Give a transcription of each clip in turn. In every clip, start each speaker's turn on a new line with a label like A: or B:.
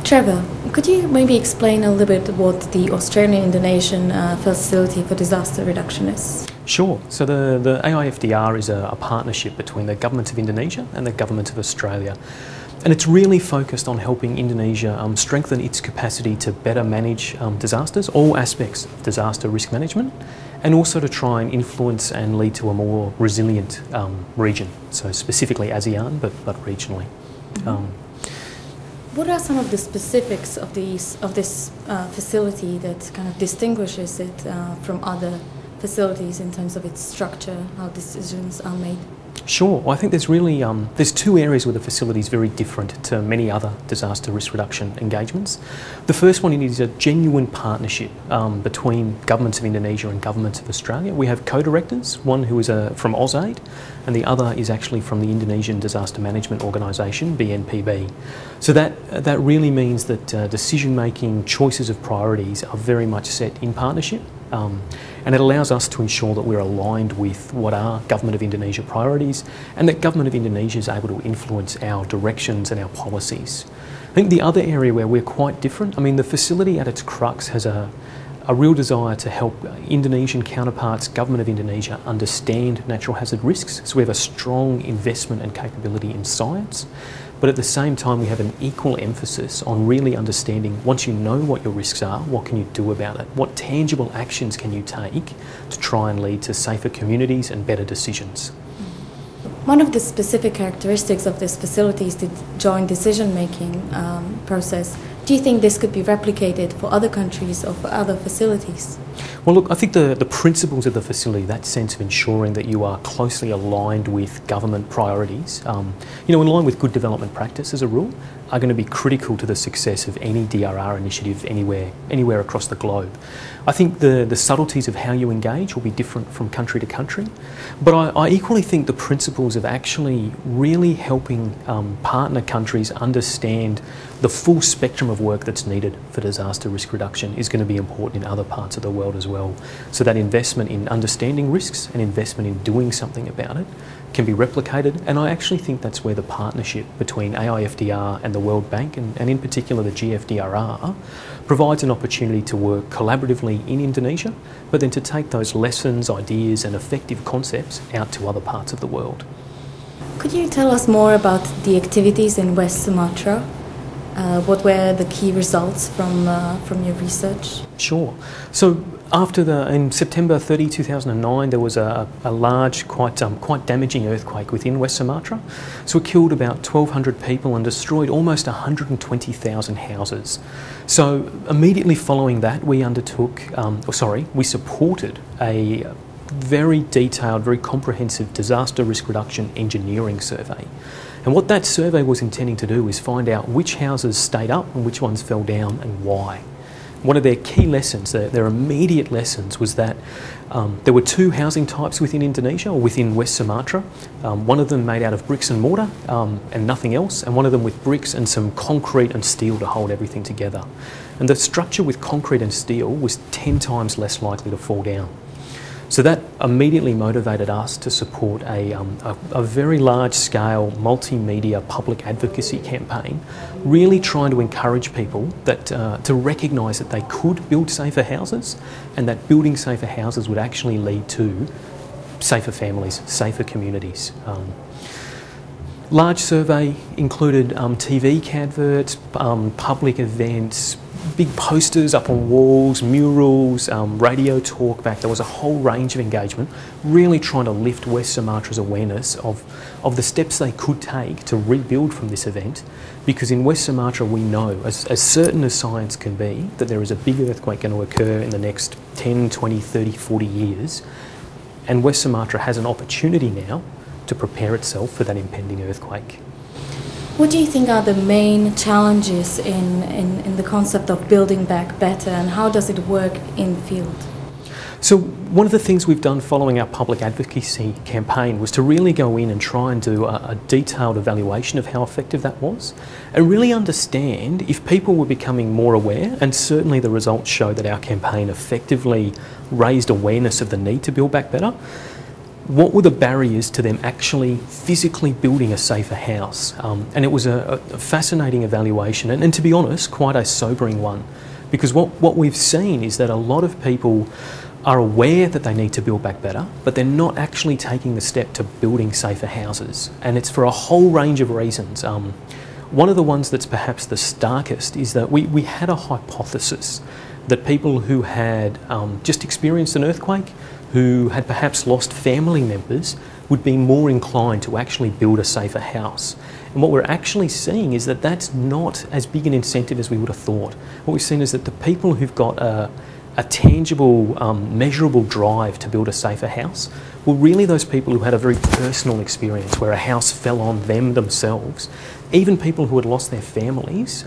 A: Trevor, could you maybe explain a little bit what the Australian-Indonesian Facility for Disaster Reduction is?
B: Sure. So the AIFDR is a partnership between the Government of Indonesia and the Government of Australia. And it's really focused on helping Indonesia strengthen its capacity to better manage disasters, all aspects of disaster risk management, and also to try and influence and lead to a more resilient region. So specifically ASEAN, but regionally.
A: What are some of the specifics of this facility that kind of distinguishes it from other facilities in terms of its structure, how decisions are made?
B: Sure. Well, I think there's really there's two areas where the facility is very different to many other disaster risk reduction engagements. The first one is a genuine partnership between governments of Indonesia and governments of Australia. We have co-directors, one who is from AusAid, and the other is actually from the Indonesian Disaster Management Organisation, BNPB. So that really means that decision-making, choices of priorities are very much set in partnership. And it allows us to ensure that we're aligned with what are Government of Indonesia priorities and that Government of Indonesia is able to influence our directions and our policies. I think the other area where we're quite different, I mean the facility at its crux has a real desire to help Indonesian counterparts, Government of Indonesia, understand natural hazard risks. So we have a strong investment and capability in science. But at the same time, we have an equal emphasis on really understanding, once you know what your risks are, what can you do about it? What tangible actions can you take to try and lead to safer communities and better decisions?
A: One of the specific characteristics of this facility is the joint decision-making process. Do you think this could be replicated for other countries or for other facilities?
B: Well, look, I think the principles of the facility, that sense of ensuring that you are closely aligned with government priorities, in line with good development practice as a rule, are going to be critical to the success of any DRR initiative anywhere across the globe. I think the subtleties of how you engage will be different from country to country, but I equally think the principles of actually really helping partner countries understand the full spectrum of work that's needed for disaster risk reduction is going to be important in other parts of the world as well. So that investment in understanding risks and investment in doing something about it can be replicated, and I actually think that's where the partnership between AIFDR and the World Bank, and in particular the GFDRR, provides an opportunity to work collaboratively in Indonesia, but then to take those lessons, ideas and effective concepts out to other parts of the world.
A: Could you tell us more about the activities in West Sumatra? What were the key results from your research?
B: Sure. So in September 30, 2009, there was a large, quite damaging earthquake within West Sumatra. So it killed about 1,200 people and destroyed almost 120,000 houses. So immediately following that, we supported a very detailed, very comprehensive disaster risk reduction engineering survey. And what that survey was intending to do is find out which houses stayed up and which ones fell down and why. One of their key lessons, their immediate lessons, was that there were two housing types within Indonesia, or within West Sumatra. One of them made out of bricks and mortar and nothing else, and one of them with bricks and some concrete and steel to hold everything together. And the structure with concrete and steel was 10 times less likely to fall down. So that immediately motivated us to support a very large-scale multimedia public advocacy campaign, really trying to encourage people to recognise that they could build safer houses, and that building safer houses would actually lead to safer families, safer communities. Large survey included TV adverts, public events, big posters up on walls, murals, radio talkback. There was a whole range of engagement, really trying to lift West Sumatra's awareness of the steps they could take to rebuild from this event, because in West Sumatra we know, as certain as science can be, that there is a big earthquake going to occur in the next 10, 20, 30, 40 years, and West Sumatra has an opportunity now to prepare itself for that impending earthquake.
A: What do you think are the main challenges in the concept of building back better, and how does it work in the field?
B: So one of the things we've done following our public advocacy campaign was to really go in and try and do a detailed evaluation of how effective that was, and really understand if people were becoming more aware, and certainly the results show that our campaign effectively raised awareness of the need to build back better. what were the barriers to them actually physically building a safer house? And it was a fascinating evaluation, and to be honest, quite a sobering one, because what we've seen is that a lot of people are aware that they need to build back better, but they're not actually taking the step to building safer houses, and it's for a whole range of reasons. One of the ones that's perhaps the starkest is that we had a hypothesis that people who had just experienced an earthquake, who had perhaps lost family members, would be more inclined to actually build a safer house. And what we're actually seeing is that that's not as big an incentive as we would have thought. What we've seen is that the people who've got a tangible, measurable drive to build a safer house were really those people who had a very personal experience where a house fell on them themselves. Even people who had lost their families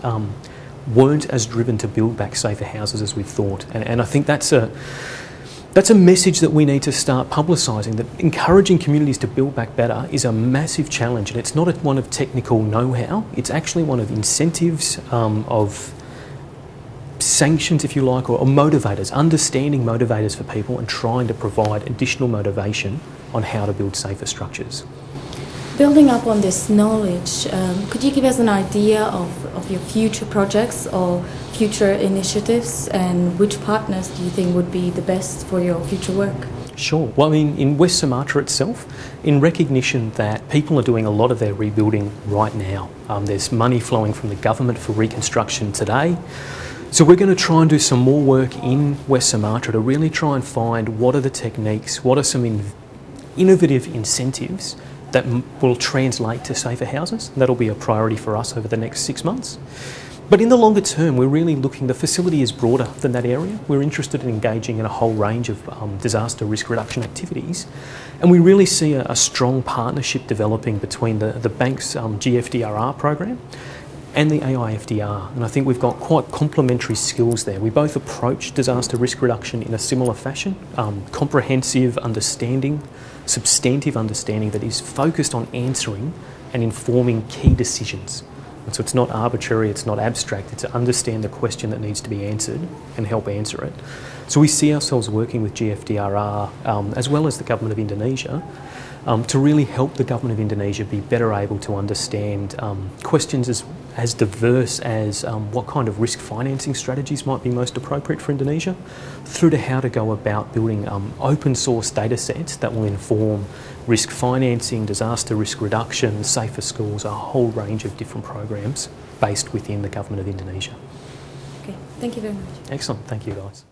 B: weren't as driven to build back safer houses as we thought. And I think that's a message that we need to start publicising, that encouraging communities to build back better is a massive challenge, and it's not one of technical know-how, it's actually one of incentives, of sanctions, if you like, or motivators, understanding motivators for people and trying to provide additional motivation on how to build safer structures.
A: Building up on this knowledge, could you give us an idea of your future projects or future initiatives, and which partners do you think would be the best for your future work?
B: Sure. Well, I mean, in West Sumatra itself, in recognition that people are doing a lot of their rebuilding right now, there's money flowing from the government for reconstruction today. So we're going to try and do some more work in West Sumatra to really try and find what are the techniques, what are some innovative incentives that will translate to safer houses. That'll be a priority for us over the next 6 months. But in the longer term, we're really looking, the facility is broader than that area. We're interested in engaging in a whole range of disaster risk reduction activities. And we really see a strong partnership developing between the bank's GFDRR program and the AIFDR, and I think we've got quite complementary skills there. We both approach disaster risk reduction in a similar fashion, comprehensive understanding, substantive understanding that is focused on answering and informing key decisions. And so it's not arbitrary, it's not abstract, it's to understand the question that needs to be answered and help answer it. So we see ourselves working with GFDRR as well as the Government of Indonesia to really help the Government of Indonesia be better able to understand questions as diverse as what kind of risk financing strategies might be most appropriate for Indonesia, through to how to go about building open source data sets that will inform risk financing, disaster risk reduction, safer schools, a whole range of different programs based within the Government of Indonesia.
A: Okay, thank you very much.
B: Excellent, thank you guys.